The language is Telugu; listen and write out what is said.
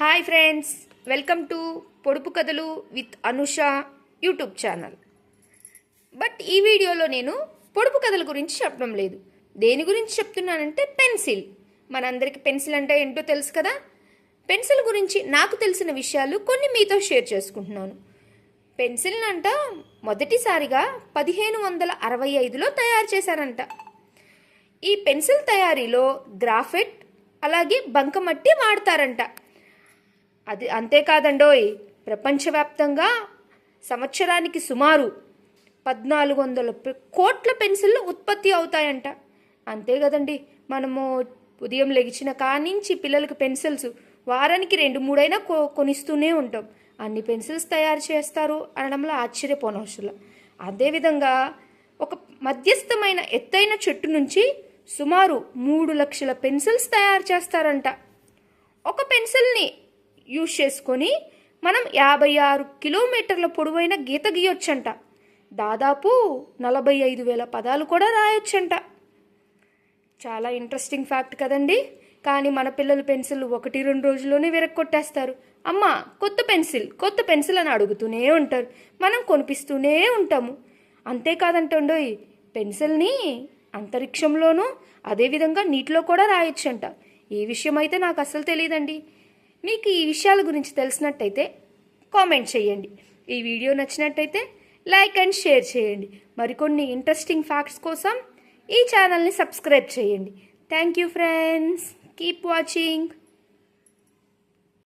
హాయ్ ఫ్రెండ్స్, వెల్కమ్ టు పొడుపు కథలు with Anusha YouTube channel. But ఈ వీడియోలో నేను పొడుపు కథల గురించి చెప్పడం లేదు. దేని గురించి చెప్తున్నానంటే పెన్సిల్. మనందరికీ పెన్సిల్ అంటే ఏంటో తెలుసు కదా. పెన్సిల్ గురించి నాకు తెలిసిన విషయాలు కొన్ని మీతో షేర్ చేసుకుంటున్నాను. పెన్సిల్ అంట మొదటిసారిగా 1565లో తయారు చేశారంట. ఈ పెన్సిల్ తయారీలో గ్రాఫైట్ అలాగే బంకమట్టి వాడతారంట. అది అంతేకాదండోయ్, ప్రపంచవ్యాప్తంగా సంవత్సరానికి సుమారు 1400 కోట్ల పెన్సిళ్ళు ఉత్పత్తి అవుతాయంట. అంతే కదండి, మనము ఉదయం లెగిచిన కానించి పిల్లలకి పెన్సిల్స్ వారానికి 2-3 అయినా కొనిస్తూనే ఉంటాం. అన్ని పెన్సిల్స్ తయారు చేస్తారు అనడంలో ఆశ్చర్యపోనవసరం. అదేవిధంగా ఒక మధ్యస్థమైన ఎత్తైన చెట్టు నుంచి సుమారు 3 లక్షల పెన్సిల్స్ తయారు చేస్తారంట. ఒక పెన్సిల్ని యూజ్ చేసుకొని మనం 56 కిలోమీటర్ల పొడవైన గీత గీయొచ్చంట. దాదాపు 45,000 పదాలు కూడా రాయొచ్చంట. చాలా ఇంట్రెస్టింగ్ ఫ్యాక్ట్ కదండి. కానీ మన పిల్లలు పెన్సిల్ 1-2 రోజుల్లోనే విరక్కొట్టేస్తారు. అమ్మ కొత్త పెన్సిల్ అని అడుగుతూనే ఉంటారు. మనం కొనిపిస్తూనే ఉంటాము. అంతేకాదంటండోయ్, పెన్సిల్ని అంతరిక్షంలోనూ అదేవిధంగా నీటిలో కూడా రాయొచ్చంట. ఈ విషయం అయితే నాకు అస్సలు తెలియదండి. మీకు ఈ విషయాల గురించి తెలిసినట్టయితే కామెంట్ చేయండి. ఈ వీడియో నచ్చినట్టయితే లైక్ అండ్ షేర్ చేయండి. మరికొన్ని ఇంట్రెస్టింగ్ ఫ్యాక్ట్స్ కోసం ఈ ఛానల్ని సబ్స్క్రైబ్ చేయండి. Thank you friends, keep watching.